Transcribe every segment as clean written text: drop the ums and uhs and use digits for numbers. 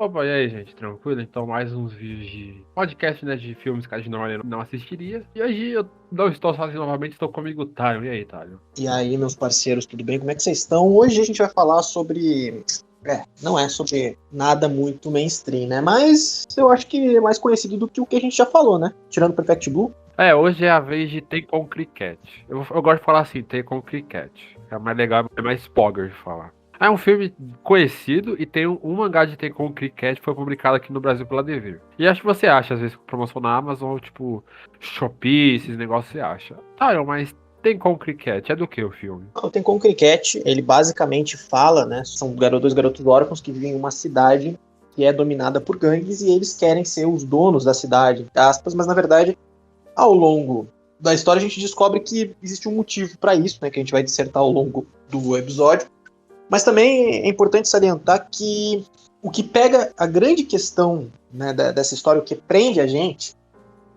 Opa, e aí, gente, tranquilo? Então, mais uns vídeos de podcast, né, de filmes que a gente não assistiria. E hoje eu não estou sozinho novamente, estou comigo, o Talion. E aí, Talion? E aí, meus parceiros, tudo bem? Como é que vocês estão? Hoje a gente vai falar sobre. Não é sobre nada muito mainstream, né? Mas eu acho que é mais conhecido do que o que a gente já falou, né? Tirando o Perfect Blue. Hoje é a vez de Tekken Cricket. Eu gosto de falar assim, Tekken Cricket. É mais legal, é mais pogger de falar. É um filme conhecido e tem um mangá de Tekken Cricket que foi publicado aqui no Brasil pela Devir. E acho que você acha, às vezes, com promoção na Amazon, ou tipo, Shopee, esses negócios você acha. Mas Tekken Cricket é do que o filme? O Tekken Cricket, ele basicamente fala, né? São dois garotos órfãos que vivem em uma cidade que é dominada por gangues e eles querem ser os donos da cidade, entre aspas, mas na verdade, ao longo da história a gente descobre que existe um motivo para isso, né? Que a gente vai dissertar ao longo do episódio. Mas também é importante salientar que o que pega a grande questão, né, dessa história, o que prende a gente,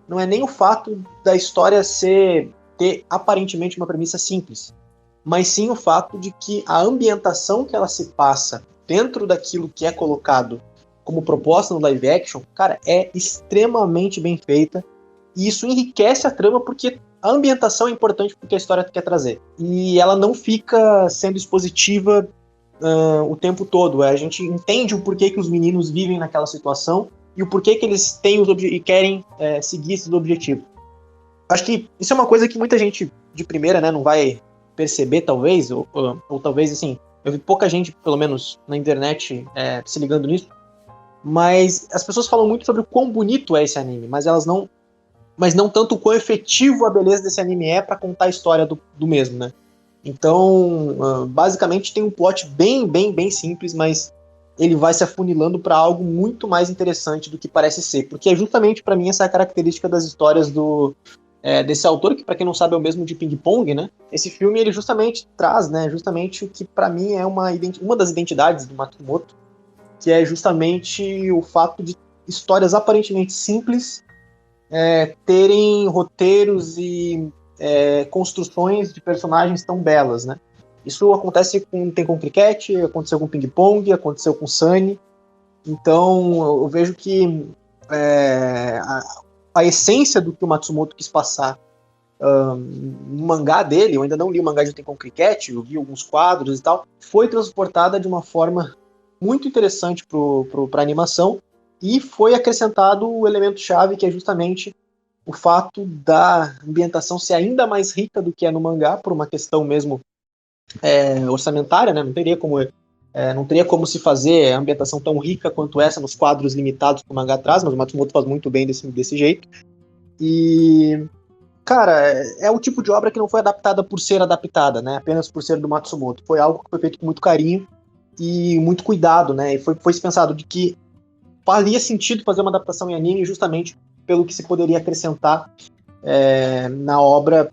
não é nem o fato da história ter aparentemente uma premissa simples, mas sim o fato de que a ambientação que ela se passa dentro daquilo que é colocado como proposta no live action, cara, é extremamente bem feita, e isso enriquece a trama porque a ambientação é importante porque a história quer trazer. E ela não fica sendo expositiva o tempo todo. A gente entende o porquê que os meninos vivem naquela situação e o porquê que eles têm e querem seguir esses objetivos. Acho que isso é uma coisa que muita gente de primeira, né, não vai perceber, talvez, ou talvez, assim, eu vi pouca gente, pelo menos na internet, se ligando nisso, mas as pessoas falam muito sobre o quão bonito é esse anime, mas não tanto o quão efetivo a beleza desse anime é para contar a história do mesmo, né? Então, basicamente tem um plot bem simples, mas ele vai se afunilando para algo muito mais interessante do que parece ser, porque é justamente para mim essa é a característica das histórias desse autor, que para quem não sabe é o mesmo de Ping Pong, né? Esse filme ele justamente traz, né, justamente o que para mim é uma das identidades do Matsumoto, que é justamente o fato de histórias aparentemente simples terem roteiros e construções de personagens tão belas, né? Isso acontece com Cricket, aconteceu com Ping Pong, aconteceu com Sunny. Então eu vejo que a essência do que o Matsumoto quis passar no mangá dele, eu ainda não li o mangá de Tekken Cricket, eu vi alguns quadros e tal, foi transportada de uma forma muito interessante para a animação e foi acrescentado o elemento chave que é justamente o fato da ambientação ser ainda mais rica do que é no mangá, por uma questão mesmo orçamentária, né? Não teria como se fazer a ambientação tão rica quanto essa nos quadros limitados que o mangá traz, mas o Matsumoto faz muito bem desse jeito. E, cara, é o tipo de obra que não foi adaptada por ser adaptada, né? Apenas por ser do Matsumoto. Foi algo que foi feito com muito carinho e muito cuidado, né? E foi se pensado de que faria sentido fazer uma adaptação em anime justamente pelo que se poderia acrescentar na obra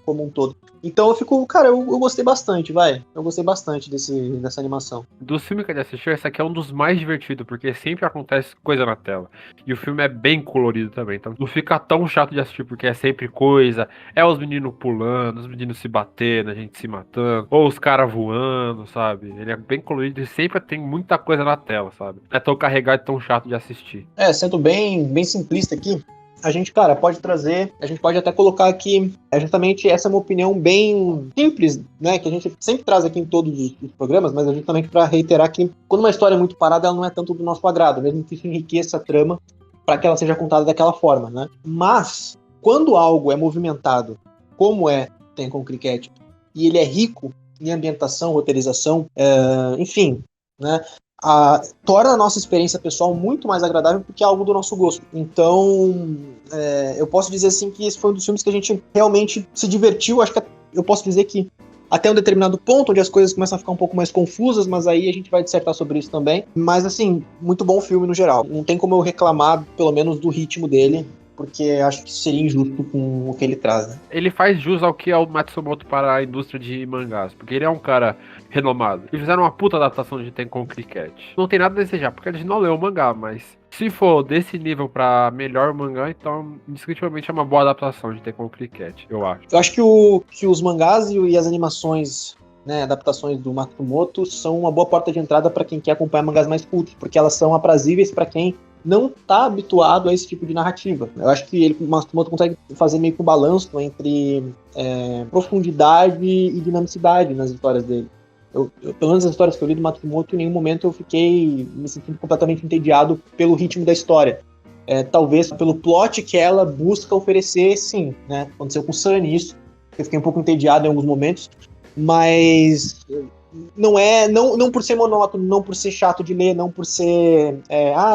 como um todo. Então eu gostei bastante, Eu gostei bastante dessa animação. Dos filmes que a gente assistiu, esse aqui é um dos mais divertidos, porque sempre acontece coisa na tela. E o filme é bem colorido também, então não fica tão chato de assistir, porque é sempre coisa. É os meninos pulando, os meninos se batendo, a gente se matando, ou os caras voando, sabe? Ele é bem colorido e sempre tem muita coisa na tela, sabe? Não é tão carregado e tão chato de assistir. Sendo bem simplista aqui, a gente, cara, pode trazer, a gente pode até colocar aqui, justamente essa é uma opinião bem simples, né, que a gente sempre traz aqui em todos os programas, mas é justamente para reiterar que quando uma história é muito parada, ela não é tanto do nosso agrado, mesmo que isso enriqueça a trama para que ela seja contada daquela forma, né? Mas, quando algo é movimentado, como tem com o Cricket, e ele é rico em ambientação, roteirização, enfim, né? Torna a nossa experiência pessoal muito mais agradável porque é algo do nosso gosto. Então, eu posso dizer assim que esse foi um dos filmes que a gente realmente se divertiu. Acho que eu posso dizer que até um determinado ponto onde as coisas começam a ficar um pouco mais confusas, mas aí a gente vai dissertar sobre isso também. Mas assim, muito bom filme no geral. Não tem como eu reclamar, pelo menos, do ritmo dele, porque acho que seria injusto com o que ele traz, né? Ele faz jus ao que é o Matsumoto para a indústria de mangás, porque ele é um cara renomado. E fizeram uma puta adaptação de Tekken Cricket. Não tem nada a desejar, porque a gente não leu o mangá, mas se for desse nível pra melhor mangá, então indiscutivelmente é uma boa adaptação de Tekken Cricket, eu acho. Eu acho que os mangás e as animações né, adaptações do Matsumoto são uma boa porta de entrada para quem quer acompanhar mangás mais cultos, porque elas são aprazíveis para quem não está habituado a esse tipo de narrativa. Eu acho que o Matsumoto consegue fazer meio que um balanço entre profundidade e dinamicidade nas histórias dele. Pelo menos as histórias que eu li do Matsumoto, em nenhum momento eu fiquei me sentindo completamente entediado pelo ritmo da história. Talvez pelo plot que ela busca oferecer, sim, né? Aconteceu com Sunny isso. Eu fiquei um pouco entediado em alguns momentos, mas não por ser monótono, não por ser chato de ler, não por ser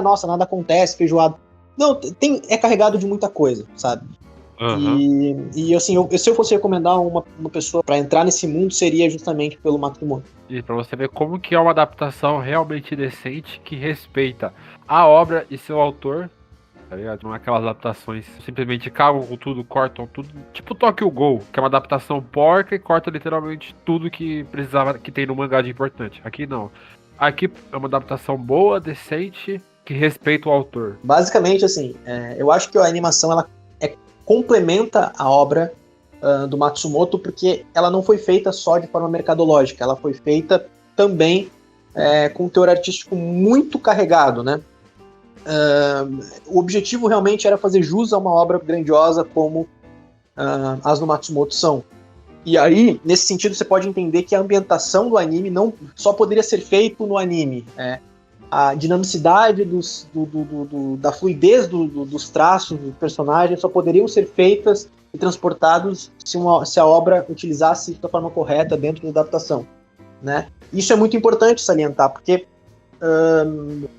nossa, nada acontece, feijoado. Não, é carregado de muita coisa, sabe? Uhum. E assim, se eu fosse recomendar uma pessoa para entrar nesse mundo, seria justamente pelo Matsumoto. E pra você ver como que é uma adaptação realmente decente que respeita a obra e seu autor, tá ligado? Não é aquelas adaptações simplesmente cagam com tudo, cortam tudo. Tipo Tokyo Ghoul, que é uma adaptação porca e corta literalmente tudo que precisava, que tem no mangá de importante. Aqui não. Aqui é uma adaptação boa, decente, que respeita o autor. Basicamente, assim, eu acho que a animação ela complementa a obra do Matsumoto, porque ela não foi feita só de forma mercadológica, ela foi feita também com um teor artístico muito carregado, né? O objetivo realmente era fazer jus a uma obra grandiosa como as do Matsumoto são. E aí, nesse sentido, você pode entender que a ambientação do anime não só poderia ser feito no anime. A dinamicidade da fluidez dos traços dos personagens só poderiam ser feitas e transportados se a obra utilizasse da forma correta dentro da adaptação, né? Isso é muito importante salientar, porque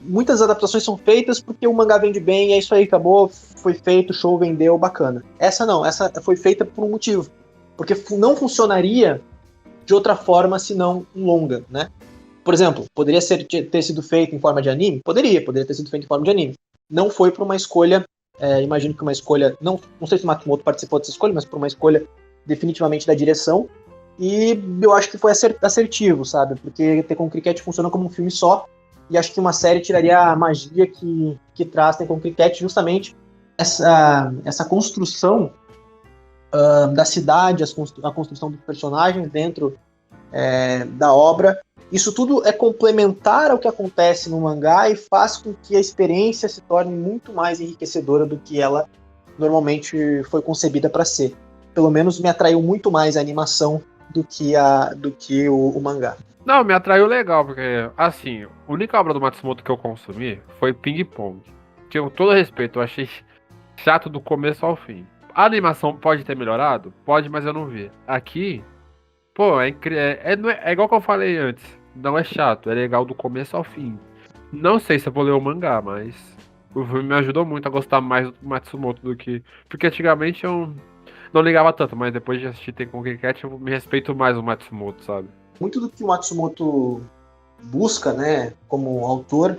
muitas adaptações são feitas porque o mangá vende bem, é isso aí, acabou, foi feito, show, vendeu, bacana. Essa não, essa foi feita por um motivo, porque não funcionaria de outra forma senão um longa, né? Por exemplo, poderia ter sido feito em forma de anime? Poderia ter sido feito em forma de anime. Não foi por uma escolha, imagino que uma escolha, não sei se o Matsumoto participou dessa escolha, mas por uma escolha definitivamente da direção, e eu acho que foi assertivo, sabe? Porque Tekken Cricket funciona como um filme só, e acho que uma série tiraria a magia que traz Tekken Cricket, justamente essa construção da cidade, a construção dos personagens dentro da obra. Isso tudo é complementar ao que acontece no mangá e faz com que a experiência se torne muito mais enriquecedora do que ela normalmente foi concebida para ser. Pelo menos me atraiu muito mais a animação do que o mangá. Não, me atraiu legal, porque, assim, a única obra do Matsumoto que eu consumi foi Ping Pong. Que com todo respeito, eu achei chato do começo ao fim. A animação pode ter melhorado? Pode, mas eu não vi. Aqui, pô, é igual que eu falei antes. Não é chato, é legal do começo ao fim. Não sei se eu vou ler o mangá, mas o filme me ajudou muito a gostar mais do Matsumoto do que. Porque antigamente eu não ligava tanto, mas depois de assistir Tekken Cat eu me respeito mais o Matsumoto, sabe? Muito do que o Matsumoto busca, né, como autor,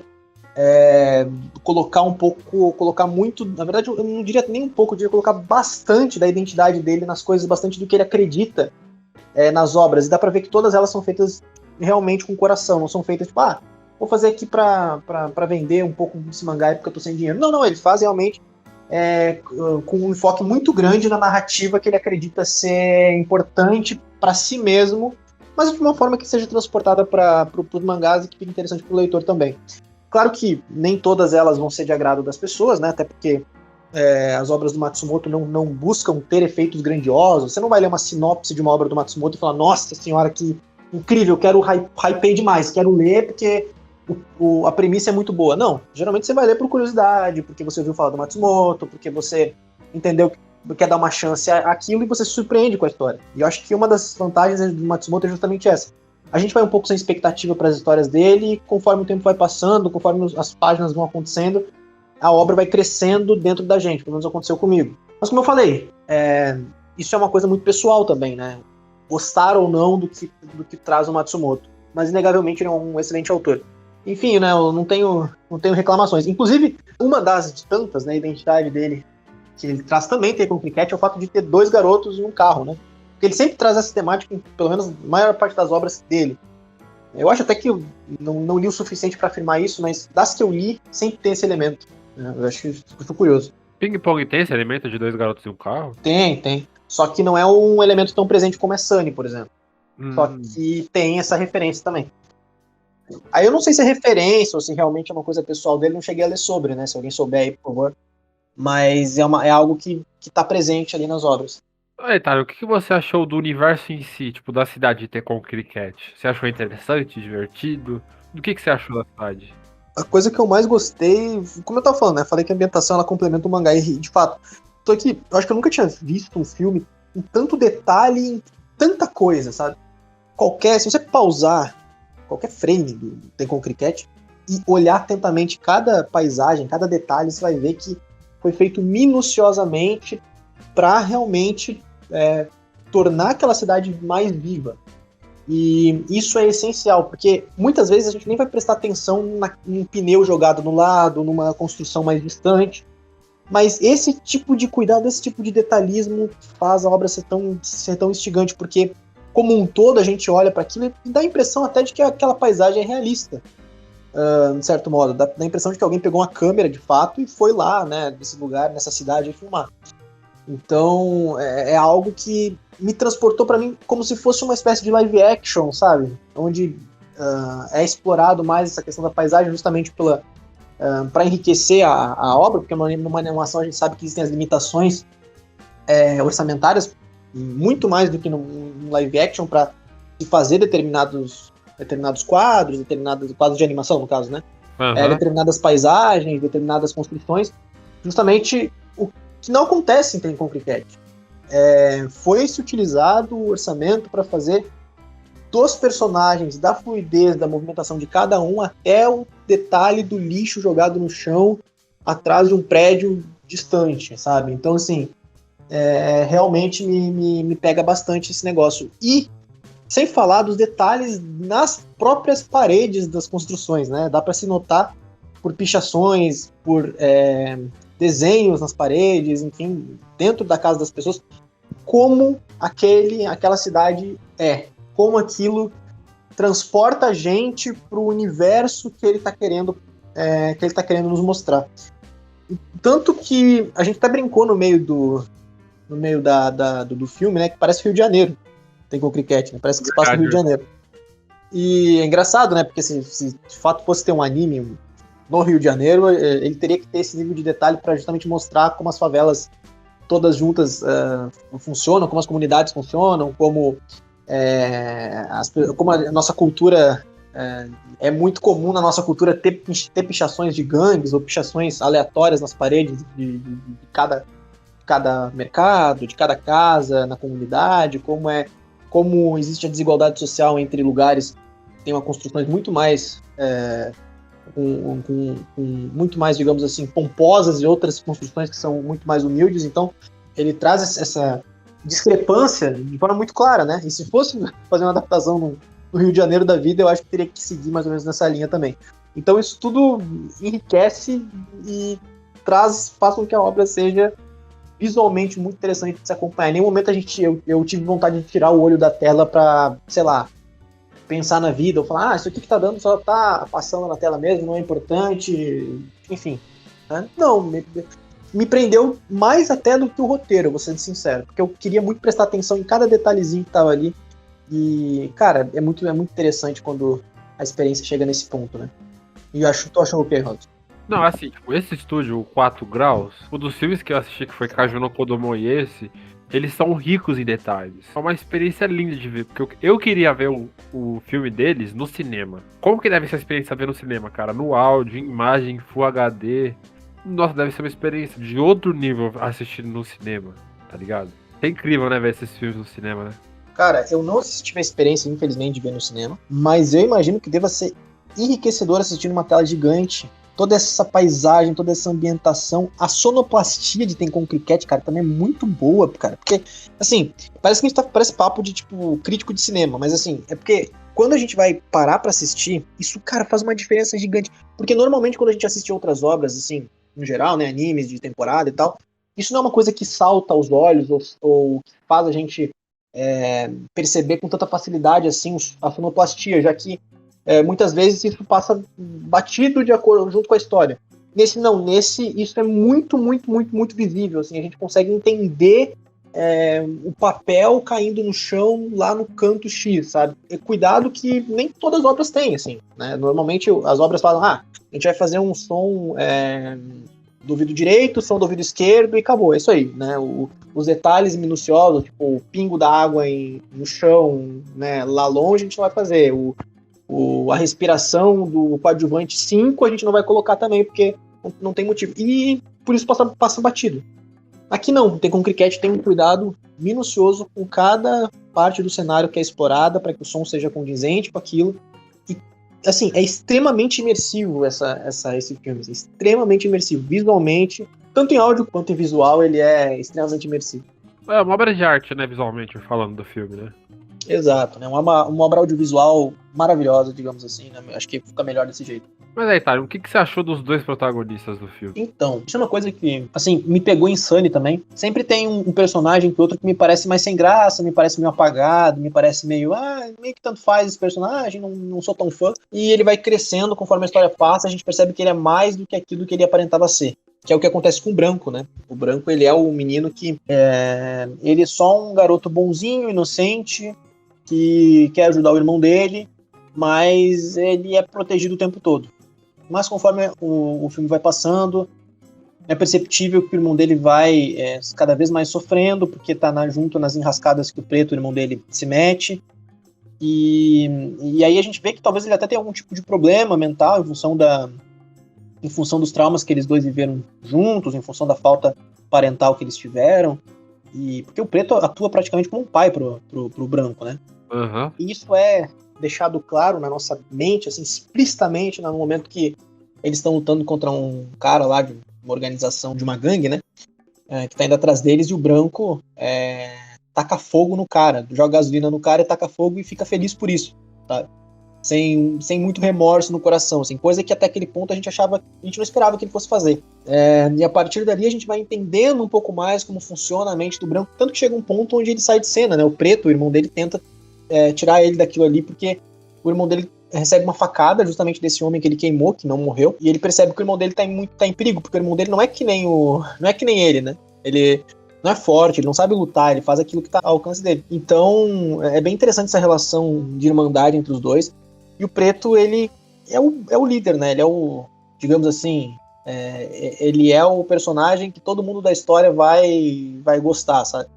colocar muito, na verdade eu não diria nem um pouco, eu diria colocar bastante da identidade dele nas coisas, bastante do que ele acredita nas obras, e dá pra ver que todas elas são feitas realmente com coração, não são feitas tipo, vou fazer aqui pra vender um pouco desse mangá porque eu tô sem dinheiro. Não, ele faz realmente com um enfoque muito grande na narrativa que ele acredita ser importante para si mesmo, mas de uma forma que seja transportada para os mangás e que fique interessante para o leitor também. Claro que nem todas elas vão ser de agrado das pessoas, né? Até porque as obras do Matsumoto não buscam ter efeitos grandiosos. Você não vai ler uma sinopse de uma obra do Matsumoto e falar, nossa senhora, que incrível, quero hypei demais, quero ler porque a premissa é muito boa. Não, geralmente você vai ler por curiosidade, porque você ouviu falar do Matsumoto, porque você entendeu que quer dar uma chance àquilo e você se surpreende com a história. E eu acho que uma das vantagens do Matsumoto é justamente essa. A gente vai um pouco sem expectativa para as histórias dele, e conforme o tempo vai passando, conforme as páginas vão acontecendo, a obra vai crescendo dentro da gente, pelo menos aconteceu comigo. Mas como eu falei, isso é uma coisa muito pessoal também, né? Gostar ou não do que traz o Matsumoto. Mas inegavelmente ele é um excelente autor. Enfim, né, eu não tenho reclamações. Inclusive, uma das de tantas, né, identidade dele, que ele traz também Tekken Cricket, é o fato de ter dois garotos em um carro, né? Porque ele sempre traz essa temática, pelo menos na maior parte das obras dele. Eu acho até que eu não li o suficiente para afirmar isso, mas das que eu li, sempre tem esse elemento. Né? Eu acho curioso. Ping Pong tem esse elemento de dois garotos em um carro? Tem. Só que não é um elemento tão presente como é Sunny, por exemplo. Só que tem essa referência também. Aí eu não sei se é referência ou se realmente é uma coisa pessoal dele, não cheguei a ler sobre, né? Se alguém souber aí, por favor. Mas é algo que tá presente ali nas obras. Aí, tá, o que que você achou do universo em si, tipo, da cidade de Tekkon Cricket? Você achou interessante, divertido? Do que você achou da cidade? A coisa que eu mais gostei, como eu tava falando, né? Falei que a ambientação ela complementa o mangá e, de fato, tô aqui, eu acho que eu nunca tinha visto um filme com tanto detalhe, em tanta coisa, sabe? Se você pausar qualquer frame do Tekken Cricket e olhar atentamente cada paisagem, cada detalhe, você vai ver que foi feito minuciosamente para realmente tornar aquela cidade mais viva. E isso é essencial, porque muitas vezes a gente nem vai prestar atenção num pneu jogado no lado, numa construção mais distante. Mas esse tipo de cuidado, esse tipo de detalhismo faz a obra ser tão instigante, porque como um todo a gente olha para aquilo e dá a impressão até de que aquela paisagem é realista, de certo modo. Dá a impressão de que alguém pegou uma câmera de fato e foi lá, né, nesse lugar, nessa cidade, filmar. Então é algo que me transportou para mim como se fosse uma espécie de live action, sabe? Onde é explorado mais essa questão da paisagem justamente para enriquecer a obra, porque numa animação a gente sabe que existem as limitações orçamentárias, muito mais do que no live action, para se fazer determinados quadros de animação, no caso, né? Determinadas paisagens, determinadas construções, justamente o que não acontece em Tekken Cricket. Foi-se utilizado o orçamento para fazer dos personagens, da fluidez, da movimentação de cada um, até o detalhe do lixo jogado no chão atrás de um prédio distante, sabe? Então, assim, realmente me pega bastante esse negócio. E, sem falar dos detalhes nas próprias paredes das construções, né? Dá para se notar por pichações, por desenhos nas paredes, enfim, dentro da casa das pessoas, como aquela cidade como aquilo transporta a gente para o universo que ele está querendo nos mostrar. Tanto que a gente até brincou no meio do filme, né, que parece Rio de Janeiro. Tem com o Cricket, né? Parece que se passa no Rio de Janeiro. E é engraçado, né? Porque se de fato fosse ter um anime no Rio de Janeiro, ele teria que ter esse nível de detalhe para justamente mostrar como as favelas todas juntas funcionam, como as comunidades funcionam, como a nossa cultura é muito comum na nossa cultura ter pichações de gangues ou pichações aleatórias nas paredes de cada mercado, de cada casa, na comunidade, como existe a desigualdade social entre lugares que têm uma construções muito mais com muito mais, digamos assim, pomposas e outras construções que são muito mais humildes. Então ele traz essa discrepância de forma muito clara, né? E se fosse fazer uma adaptação no Rio de Janeiro da vida, eu acho que teria que seguir mais ou menos nessa linha também. Então isso tudo enriquece e faz com que a obra seja visualmente muito interessante de se acompanhar. Em nenhum momento eu tive vontade de tirar o olho da tela para, sei lá, pensar na vida, ou falar, isso aqui que tá dando só tá passando na tela mesmo, não é importante, enfim. Né? Não, me prendeu mais até do que o roteiro, vou ser sincero, porque eu queria muito prestar atenção em cada detalhezinho que tava ali. E, cara, é muito interessante quando a experiência chega nesse ponto, né? E tu achou o que, Rod? Não, assim, tipo, esse estúdio, o 4 Graus, o dos filmes que eu assisti, que foi Kaju no Kodomo e esse, eles são ricos em detalhes. É uma experiência linda de ver, porque eu queria ver o filme deles no cinema. Como que deve ser a experiência ver no cinema, cara? No áudio, em imagem, Full HD. Nossa, deve ser uma experiência de outro nível assistir no cinema, tá ligado? É incrível, né, ver esses filmes no cinema, né? Cara, eu não tive a experiência, infelizmente, de ver no cinema, mas eu imagino que deva ser enriquecedor assistir numa tela gigante. Toda essa paisagem, toda essa ambientação, a sonoplastia de Tekken Cricket, cara, também é muito boa, cara. Porque, assim, parece que a gente parece papo de, tipo, crítico de cinema, mas, assim, é porque quando a gente vai parar pra assistir, isso, cara, faz uma diferença gigante. Porque, normalmente, quando a gente assiste outras obras, assim, no geral, né, animes de temporada e tal, isso não é uma coisa que salta aos olhos ou que faz a gente perceber com tanta facilidade, assim, a sonoplastia, já que muitas vezes isso passa batido de acordo junto com a história. Nesse isso é muito, muito, muito, muito visível, assim, a gente consegue entender o papel caindo no chão lá no canto X, sabe? É cuidado que nem todas as obras têm, assim, né? Normalmente as obras falam, a gente vai fazer um som do ouvido direito, som do ouvido esquerdo e acabou, é isso aí, né? Os detalhes minuciosos, tipo o pingo da água no chão, né? Lá longe a gente não vai fazer. A respiração do coadjuvante 5 a gente não vai colocar também, porque não tem motivo. E por isso passa batido. Aqui não, tem com cricket tem um cuidado minucioso com cada parte do cenário que é explorada para que o som seja condizente com aquilo. E, assim, é extremamente imersivo esse filme. É extremamente imersivo. Visualmente, tanto em áudio quanto em visual, ele é extremamente imersivo. É uma obra de arte, né, visualmente, falando do filme, né? Exato, né? Uma obra audiovisual maravilhosa, digamos assim, né? Acho que fica melhor desse jeito. Mas aí, Thales, o que você achou dos dois protagonistas do filme? Então, isso é uma coisa que, assim, me pegou em Sully também. Sempre tem um personagem que outro que me parece mais sem graça, me parece meio apagado, me parece meio que tanto faz esse personagem, não sou tão fã. E ele vai crescendo conforme a história passa, a gente percebe que ele é mais do que aquilo que ele aparentava ser. Que é o que acontece com o Branco, né? O Branco, ele é o menino que... ele é só um garoto bonzinho, inocente, que quer ajudar o irmão dele, mas ele é protegido o tempo todo. Mas conforme o filme vai passando, é perceptível que o irmão dele vai cada vez mais sofrendo, porque tá junto nas enrascadas que o preto, o irmão dele, se mete. E aí a gente vê que talvez ele até tenha algum tipo de problema mental em função dos traumas que eles dois viveram juntos, em função da falta parental que eles tiveram. Porque o preto atua praticamente como um pai pro branco, né? Uhum. E isso é deixado claro na nossa mente, assim, explicitamente, no momento que eles estão lutando contra um cara lá de uma organização, de uma gangue, né? Que tá indo atrás deles, e o branco taca fogo no cara, joga gasolina no cara e taca fogo e fica feliz por isso, tá? Sem muito remorso no coração, assim, coisa que até aquele ponto a gente não esperava que ele fosse fazer. E a partir dali a gente vai entendendo um pouco mais como funciona a mente do branco, tanto que chega um ponto onde ele sai de cena, né? O preto, o irmão dele, tenta tirar ele daquilo ali, porque o irmão dele recebe uma facada justamente desse homem que ele queimou, que não morreu, e ele percebe que o irmão dele tá em perigo, porque o irmão dele não é que nem ele, né? Ele não é forte, ele não sabe lutar, ele faz aquilo que tá ao alcance dele. Então, é bem interessante essa relação de irmandade entre os dois. E o preto, ele é o líder, né? Ele é o, digamos assim, ele é o personagem que todo mundo da história vai gostar, sabe?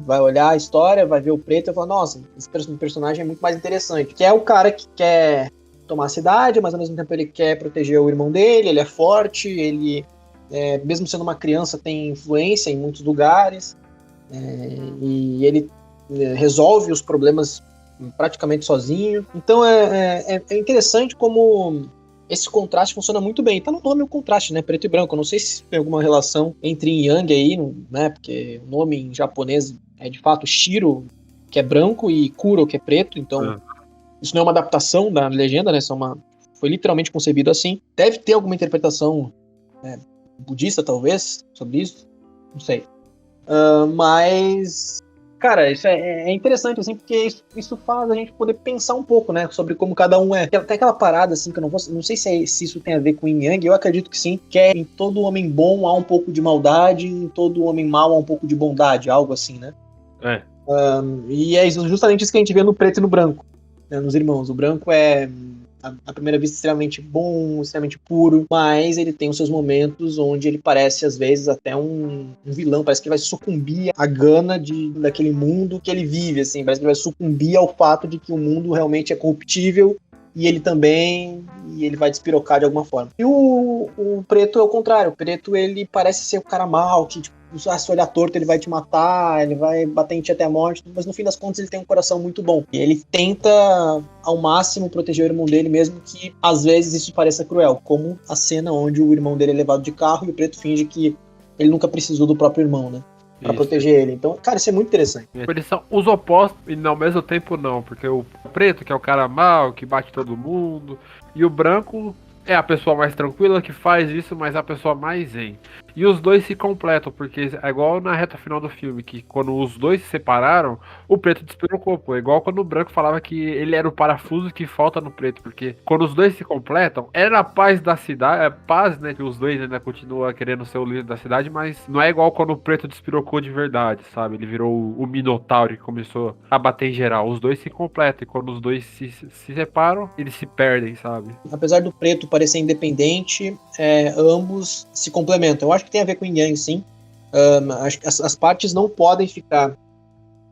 Vai olhar a história, vai ver o preto e falar, nossa, esse personagem é muito mais interessante. Que é o cara que quer tomar a cidade, mas ao mesmo tempo ele quer proteger o irmão dele, ele é forte, ele, mesmo sendo uma criança, tem influência em muitos lugares, e ele resolve os problemas praticamente sozinho. Então é interessante como esse contraste funciona muito bem. Tá no nome o contraste, né? Preto e branco. Eu não sei se tem alguma relação entre yin e yang aí, né? Porque o nome em japonês é de fato Shiro, que é branco, e Kuro, que é preto. Então, isso não é uma adaptação da legenda, né? Foi literalmente concebido assim. Deve ter alguma interpretação budista, talvez, sobre isso. Não sei. Mas... Cara, isso é interessante, assim, porque isso faz a gente poder pensar um pouco, né, sobre como cada um é. Tem aquela parada, assim, que eu não sei se isso tem a ver com Yin Yang, eu acredito que sim, que em todo homem bom há um pouco de maldade, em todo homem mau há um pouco de bondade, algo assim, né? E é justamente isso que a gente vê no preto e no branco, né, nos irmãos. O branco é, à primeira vista, extremamente bom, extremamente puro, mas ele tem os seus momentos onde ele parece, às vezes, até um vilão, parece que ele vai sucumbir à gana daquele mundo que ele vive, assim, parece que ele vai sucumbir ao fato de que o mundo realmente é corruptível, e ele também, e ele vai despirocar de alguma forma. E o preto é o contrário, o preto, ele parece ser o cara mau, que, tipo, se olhar torto ele vai te matar, ele vai bater em ti até a morte, mas no fim das contas ele tem um coração muito bom. E ele tenta ao máximo proteger o irmão dele, mesmo que às vezes isso pareça cruel, como a cena onde o irmão dele é levado de carro e o preto finge que ele nunca precisou do próprio irmão, né? Pra proteger ele. Então, cara, isso é muito interessante. Eles são os opostos e ao mesmo tempo não, porque o preto, que é o cara mau, que bate todo mundo, e o branco É a pessoa mais tranquila que faz isso, mas a pessoa mais zen. E os dois se completam, porque é igual na reta final do filme, que quando os dois se separaram, o preto despirocou, pô. É igual quando o branco falava que ele era o parafuso que falta no preto, porque quando os dois se completam, era a paz da cidade, é paz, né, que os dois ainda continuam querendo ser o líder da cidade, mas não é igual quando o preto despirocou de verdade, sabe? Ele virou o Minotauro e começou a bater em geral. Os dois se completam, e quando os dois se separam, eles se perdem, sabe? Apesar do preto parecer independente, ambos se complementam. Eu acho que tem a ver com o Yin Yang, sim. Acho que as partes não podem ficar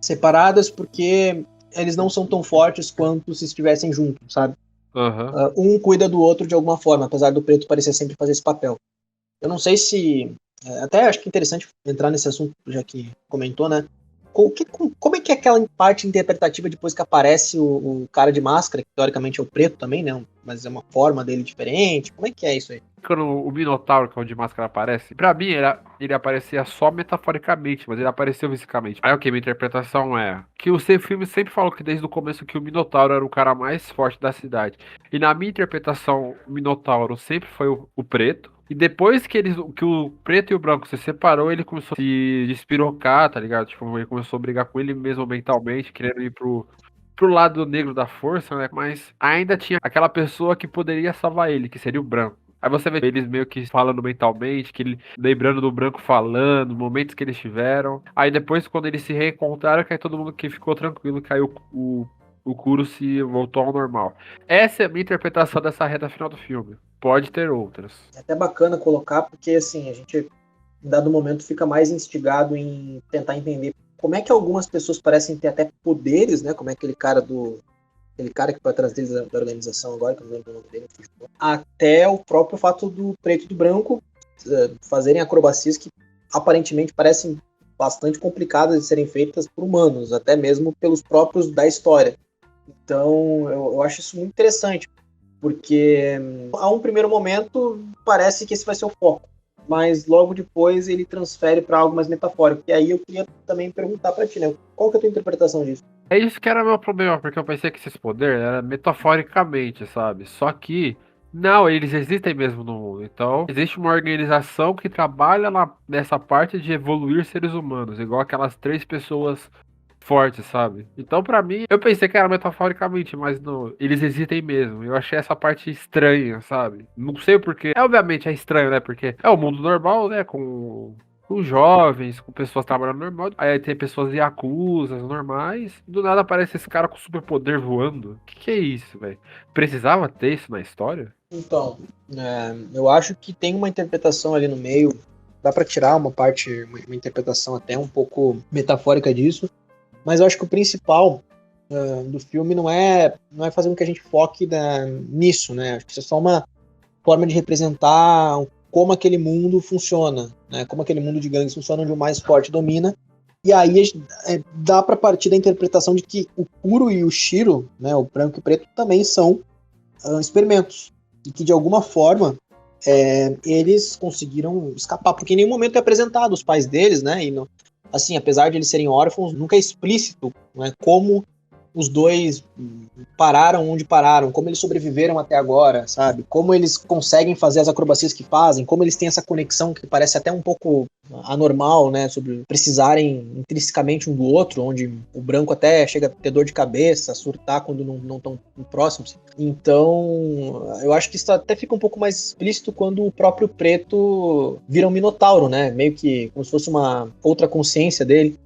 separadas porque eles não são tão fortes quanto se estivessem juntos, sabe? Aham. Um cuida do outro de alguma forma, apesar do preto parecer sempre fazer esse papel. Eu não sei se. Até acho que é interessante entrar nesse assunto, já que comentou, né? Como é que é aquela parte interpretativa depois que aparece o cara de máscara, que teoricamente é o preto também, né? Mas é uma forma dele diferente. Como é que é isso aí? Quando o Minotauro, que é onde máscara aparece, pra mim ele aparecia só metaforicamente, mas ele apareceu fisicamente. Aí, ok, minha interpretação é que o filme sempre falou que desde o começo que o Minotauro era o cara mais forte da cidade. E na minha interpretação, o Minotauro sempre foi o preto. E depois que o preto e o branco se separou, ele começou a se despirocar, tá ligado? Tipo, ele começou a brigar com ele mesmo mentalmente, querendo ir pro lado negro da força, né? Mas ainda tinha aquela pessoa que poderia salvar ele, que seria o branco. Aí você vê eles meio que falando mentalmente, que ele lembrando do branco falando, momentos que eles tiveram. Aí depois, quando eles se reencontraram, que aí todo mundo que ficou tranquilo, caiu o Kuro se voltou ao normal. Essa é a minha interpretação dessa reta final do filme. Pode ter outras. É até bacana colocar, porque assim, a gente, em dado momento, fica mais instigado em tentar entender como é que algumas pessoas parecem ter até poderes, né? Como é aquele cara que foi atrás deles da organização agora, que eu não lembro o nome dele, até o próprio fato do preto e do branco fazerem acrobacias que aparentemente parecem bastante complicadas de serem feitas por humanos, até mesmo pelos próprios da história. Então, eu acho isso muito interessante, porque a um primeiro momento parece que esse vai ser o foco, mas logo depois ele transfere para algo mais metafórico. E aí eu queria também perguntar para ti, né? Qual que é a tua interpretação disso? É isso que era meu problema, porque eu pensei que esses poderes eram metaforicamente, sabe? Só que, não, eles existem mesmo no mundo. Então, existe uma organização que trabalha nessa parte de evoluir seres humanos, igual aquelas três pessoas fortes, sabe? Então, pra mim, eu pensei que era metaforicamente, mas não, eles existem mesmo. Eu achei essa parte estranha, sabe? Não sei o porquê. Obviamente é estranho, né? Porque é o mundo normal, né? Com jovens, com pessoas trabalhando normal. Aí tem pessoas yakuzas normais. Do nada aparece esse cara com superpoder voando. Que é isso, velho? Precisava ter isso na história? Então, eu acho que tem uma interpretação ali no meio, dá para tirar uma parte, uma interpretação até um pouco metafórica disso, mas eu acho que o principal do filme não é fazer com que a gente foque nisso, né? Acho que isso é só uma forma de representar como aquele mundo funciona, né? Como aquele mundo de gangues funciona, onde o mais forte domina. E aí dá para partir da interpretação de que o Kuro e o Shiro, né, o branco e o preto, também são experimentos. E que de alguma forma eles conseguiram escapar, porque em nenhum momento é apresentado os pais deles, né? E assim, apesar de eles serem órfãos, nunca é explícito, né, como os dois pararam onde pararam, como eles sobreviveram até agora, sabe? Como eles conseguem fazer as acrobacias que fazem, como eles têm essa conexão que parece até um pouco anormal, né? Sobre precisarem intrinsecamente um do outro, onde o branco até chega a ter dor de cabeça, surtar quando não estão próximos. Então, eu acho que isso até fica um pouco mais explícito quando o próprio preto vira um minotauro, né? Meio que como se fosse uma outra consciência dele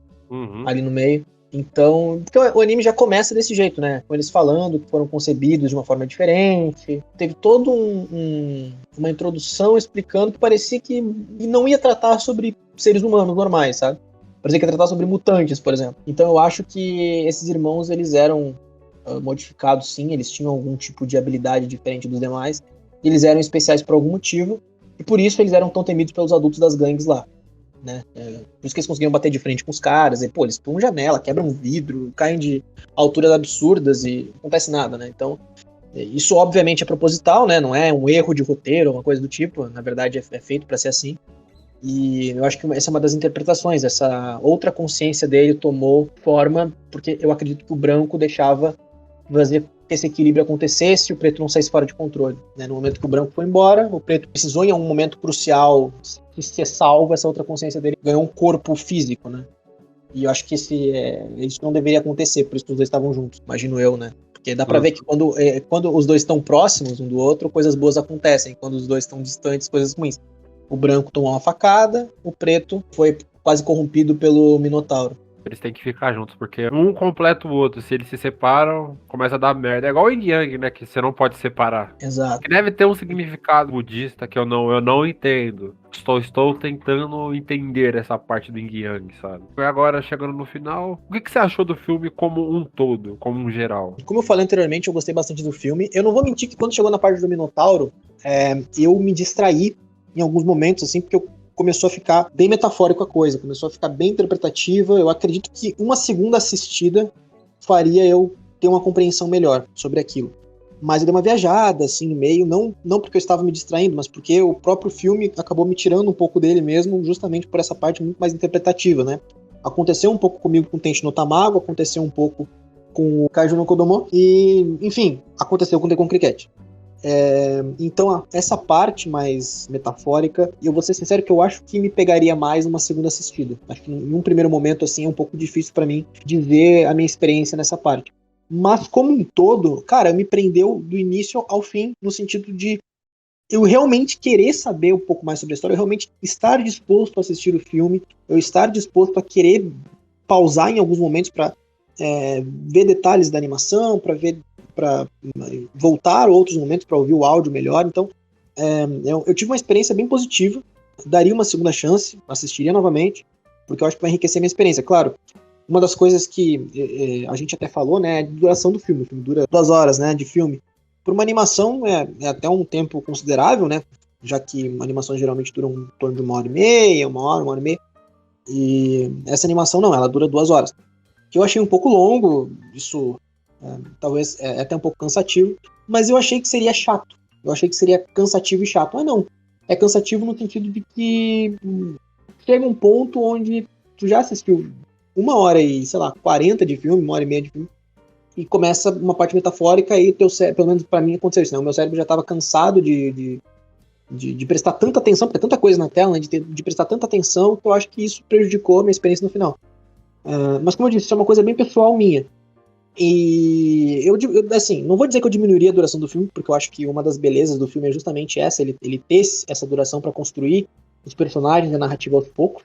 ali no meio. Então, porque o anime já começa desse jeito, né? Com eles falando que foram concebidos de uma forma diferente. Teve todo uma introdução explicando que parecia que não ia tratar sobre seres humanos normais, sabe? Parecia que ia tratar sobre mutantes, por exemplo. Então eu acho que esses irmãos, eles eram modificados, sim. Eles tinham algum tipo de habilidade diferente dos demais. Eles eram especiais por algum motivo. E por isso eles eram tão temidos pelos adultos das gangues lá. Né? Por isso que eles conseguiam bater de frente com os caras, e pô, eles pulam janela, quebram vidro, caem de alturas absurdas e não acontece nada, né? Então, isso obviamente é proposital, né? Não é um erro de roteiro ou uma coisa do tipo, na verdade é feito para ser assim. E eu acho que essa é uma das interpretações, essa outra consciência dele tomou forma, porque eu acredito que o branco deixava fazer que esse equilíbrio acontecesse e o preto não saísse fora de controle, né? No momento que o branco foi embora, o preto precisou em um momento crucial ser salvo, essa outra consciência dele ganhou um corpo físico, né? E eu acho que isso não deveria acontecer, por isso que os dois estavam juntos, imagino eu, né? Porque dá pra ver que quando os dois estão próximos um do outro, coisas boas acontecem. Quando os dois estão distantes, coisas ruins. O branco tomou uma facada, o preto foi quase corrompido pelo Minotauro. Eles têm que ficar juntos, porque um completa o outro. Se eles se separam, começa a dar merda. É igual o Yin Yang, né? Que você não pode separar. Exato. Que deve ter um significado budista que eu não entendo. Estou tentando entender essa parte do Yin Yang, sabe? E agora, chegando no final, o que você achou do filme como um todo, como um geral? Como eu falei anteriormente, eu gostei bastante do filme. Eu não vou mentir que quando chegou na parte do Minotauro, eu me distraí em alguns momentos, assim, porque começou a ficar bem metafórico a coisa, começou a ficar bem interpretativa. Eu acredito que uma segunda assistida faria eu ter uma compreensão melhor sobre aquilo. Mas eu dei uma viajada, assim, no meio, não porque eu estava me distraindo, mas porque o próprio filme acabou me tirando um pouco dele mesmo, justamente por essa parte muito mais interpretativa, né? Aconteceu um pouco comigo com o Tenchi no Tamago, aconteceu um pouco com o Kaiju no Kodomo, e, enfim, aconteceu com o Tekken Cricket. Então, essa parte mais metafórica, eu vou ser sincero que eu acho que me pegaria mais numa segunda assistida. Acho que em um primeiro momento, assim, é um pouco difícil pra mim dizer a minha experiência nessa parte. Mas, como um todo, cara, me prendeu do início ao fim, no sentido de eu realmente querer saber um pouco mais sobre a história, eu realmente estar disposto a assistir o filme, eu estar disposto a querer pausar em alguns momentos pra ver detalhes da animação, para voltar outros momentos para ouvir o áudio melhor. Então, eu tive uma experiência bem positiva, daria uma segunda chance, assistiria novamente, porque eu acho que vai enriquecer a minha experiência. Claro, uma das coisas que a gente até falou, né, é a duração do filme. O filme dura 2 horas, né, de filme. Por uma animação é até um tempo considerável, né, já que animações geralmente duram em torno de 1h30, 1 hora e meia, e essa animação não, ela dura 2 horas. Que eu achei um pouco longo, isso talvez é até um pouco cansativo, mas eu achei que seria chato. Eu achei que seria cansativo e chato. Mas não, é cansativo no sentido de que chega um ponto onde tu já assistiu 1h40 de filme, 1h30 de filme, e começa uma parte metafórica e teu cérebro, pelo menos pra mim aconteceu isso, né? O meu cérebro já estava cansado de prestar tanta atenção, porque é tanta coisa na tela, né? De prestar tanta atenção, que eu acho que isso prejudicou a minha experiência no final. Mas como eu disse, isso é uma coisa bem pessoal minha. E eu assim, não vou dizer que eu diminuiria a duração do filme, porque eu acho que uma das belezas do filme é justamente essa, ele ter essa duração para construir os personagens e a narrativa aos poucos.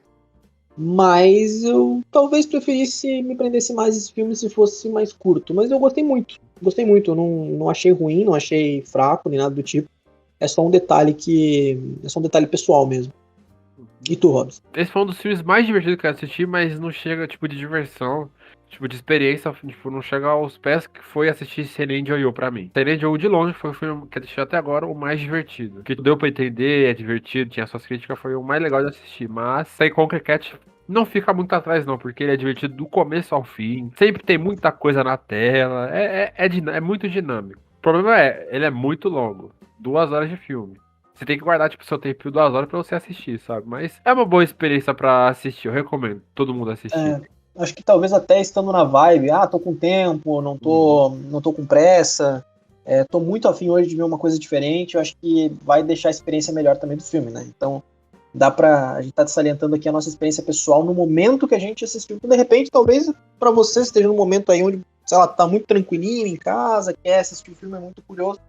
Mas eu talvez preferisse me prendesse mais esse filme se fosse mais curto. Mas eu gostei muito. Eu não achei ruim, não achei fraco, nem nada do tipo. É só um detalhe pessoal mesmo. E tu, Robson? Esse foi um dos filmes mais divertidos que eu assisti, mas não chega, tipo, de diversão, tipo, de experiência, tipo, não chega aos pés que foi assistir Senen Joyo pra mim. Senen Joyo, de longe, foi o filme que eu assisti até agora o mais divertido. Que deu pra entender, é divertido, tinha suas críticas, foi o mais legal de assistir. Mas Tekken Cricket não fica muito atrás, não, porque ele é divertido do começo ao fim. Sempre tem muita coisa na tela, é muito dinâmico. O problema ele é muito longo. 2 horas de filme. Você tem que guardar, tipo, seu tempo de 2 horas pra você assistir, sabe? Mas é uma boa experiência pra assistir. Eu recomendo todo mundo assistir. Acho que talvez até estando na vibe, tô com tempo, não tô com pressa, tô muito afim hoje de ver uma coisa diferente, eu acho que vai deixar a experiência melhor também do filme, né? Então, a gente tá salientando aqui a nossa experiência pessoal no momento que a gente assistiu. Então, de repente, talvez pra você esteja num momento aí onde, sei lá, tá muito tranquilinho em casa, quer assistir o filme, é muito curioso,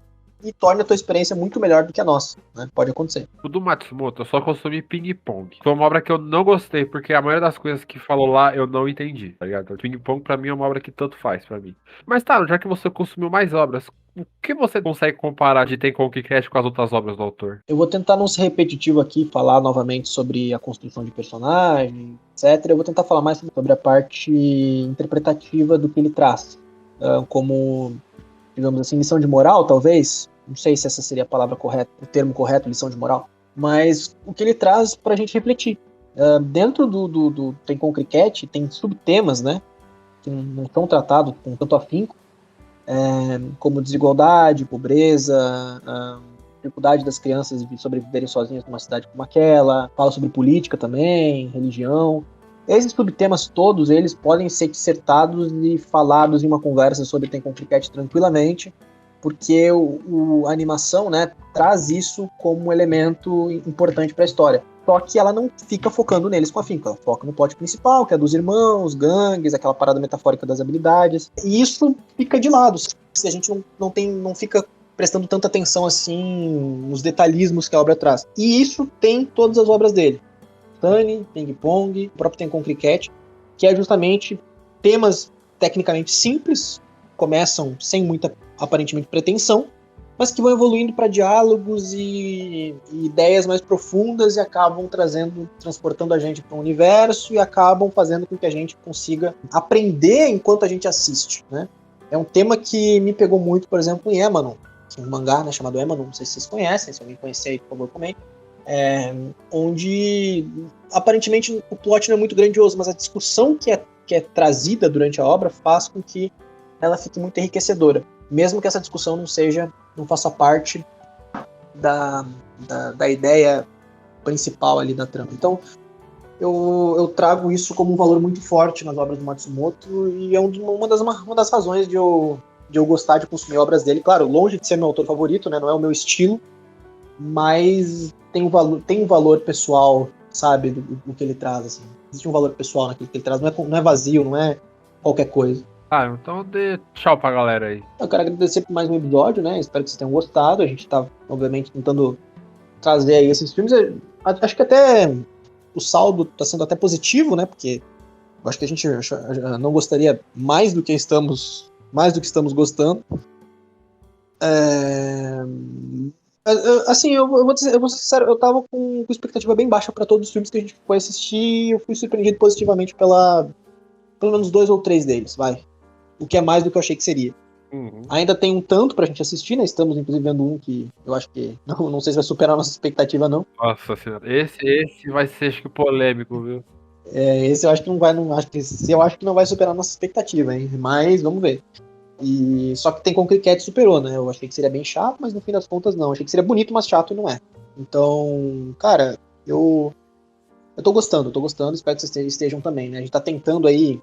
e torna a tua experiência muito melhor do que a nossa, né? Pode acontecer. O do Matsumoto, eu só consumi Ping Pong. Foi uma obra que eu não gostei, porque a maioria das coisas que falou lá eu não entendi, tá ligado? Ping Pong pra mim é uma obra que tanto faz pra mim. Mas tá, já que você consumiu mais obras, o que você consegue comparar de Tekken Crash com as outras obras do autor? Eu vou tentar não ser repetitivo aqui, falar novamente sobre a construção de personagem, etc. Eu vou tentar falar mais sobre a parte interpretativa do que ele traz. Como, digamos assim, lição de moral, talvez. Não sei se essa seria a palavra correta, o termo correto, lição de moral. Mas o que ele traz pra gente refletir. Dentro do Tekken Cricket tem subtemas, né? Que não são tratados com tanto afinco. Como desigualdade, pobreza, dificuldade das crianças de sobreviverem sozinhas numa cidade como aquela, fala sobre política também, religião. Esses subtemas todos, eles podem ser dissertados e falados em uma conversa sobre Tenkon Cricket tranquilamente, porque a animação, né, traz isso como um elemento importante para a história. Só que ela não fica focando neles com afinco, ela foca no plot principal, que é dos irmãos, gangues, aquela parada metafórica das habilidades. E isso fica de lado, se a gente não fica prestando tanta atenção assim nos detalhismos que a obra traz. E isso tem todas as obras dele. Sunny, Ping Pong, o próprio Tenkon Cricket, que é justamente temas tecnicamente simples, começam sem muita aparentemente pretensão, mas que vão evoluindo para diálogos e ideias mais profundas e acabam transportando a gente para um universo e acabam fazendo com que a gente consiga aprender enquanto a gente assiste, né? É um tema que me pegou muito, por exemplo, em Emanon, que é um mangá, né, chamado Emanon, não sei se vocês conhecem, se alguém conhecer aí, por favor, comente. Onde aparentemente o plot não é muito grandioso, mas a discussão que é trazida durante a obra faz com que ela fique muito enriquecedora, mesmo que essa discussão não faça parte da ideia principal ali da trama. Então eu trago isso como um valor muito forte nas obras do Matsumoto e é uma das razões de eu gostar de consumir obras dele. Claro, longe de ser meu autor favorito, né, não é o meu estilo, mas tem um valor pessoal, sabe, do que ele traz, assim. Existe um valor pessoal naquilo que ele traz, não é vazio, não é qualquer coisa. Então dê tchau pra galera aí. Eu quero agradecer por mais um episódio, né, espero que vocês tenham gostado, a gente tá, obviamente, tentando trazer aí esses filmes, acho que até o saldo tá sendo até positivo, né, porque eu acho que a gente não gostaria mais do que estamos gostando. Assim, eu vou ser sincero, eu tava com expectativa bem baixa pra todos os filmes que a gente foi assistir e eu fui surpreendido positivamente pelo menos 2 ou 3 deles, vai. O que é mais do que eu achei que seria. Uhum. Ainda tem um tanto pra gente assistir, né? Estamos, inclusive, vendo um que eu acho que não sei se vai superar a nossa expectativa, não. Nossa senhora, esse vai ser, acho que, polêmico, viu? Esse eu acho que não vai, eu acho que não vai superar a nossa expectativa, hein? Mas vamos ver. E só que tem com Cricket superou, né? Eu achei que seria bem chato, mas no fim das contas não. Eu achei que seria bonito, mas chato e não é. Então, cara, eu tô gostando, espero que vocês estejam também, né? A gente tá tentando aí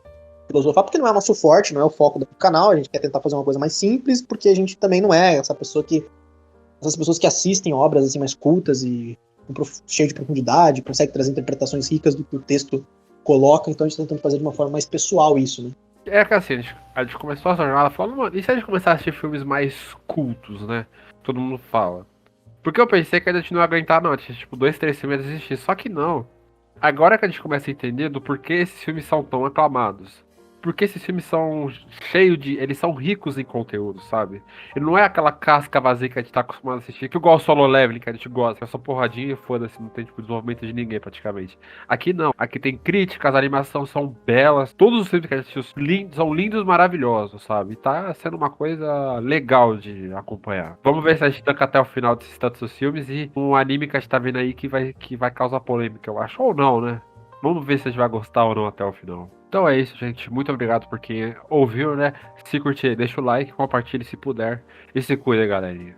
filosofar, porque não é nosso forte, não é o foco do canal, a gente quer tentar fazer uma coisa mais simples, porque a gente também não é essas pessoas que assistem obras assim mais cultas e cheio de profundidade, consegue trazer interpretações ricas do que o texto coloca, então a gente tá tentando fazer de uma forma mais pessoal isso, né? É que assim, a gente começou a jornada falando, mano, e se a gente começar a assistir filmes mais cultos, né? Todo mundo fala. Porque eu pensei que a gente não ia aguentar, não. Tinha tipo 2, 3 filmes a assistir. Só que não. Agora que a gente começa a entender do porquê esses filmes são tão aclamados. Porque esses filmes são cheios de. Eles são ricos em conteúdo, sabe? Ele não é aquela casca vazia que a gente tá acostumado a assistir, que igual o Solo Leveling, que a gente gosta, é só porradinha e foda-se, não tem tipo desenvolvimento de ninguém praticamente. Aqui não. Aqui tem críticas, a animação são belas. Todos os filmes que a gente assistiu são lindos, maravilhosos, sabe? Tá sendo uma coisa legal de acompanhar. Vamos ver se a gente tanca até o final desses tantos filmes e um anime que a gente tá vendo aí que vai causar polêmica, eu acho. Ou não, né? Vamos ver se a gente vai gostar ou não até o final. Então é isso, gente. Muito obrigado por quem ouviu, né? Se curtir, deixa o like, compartilhe se puder. E se cuida, galerinha.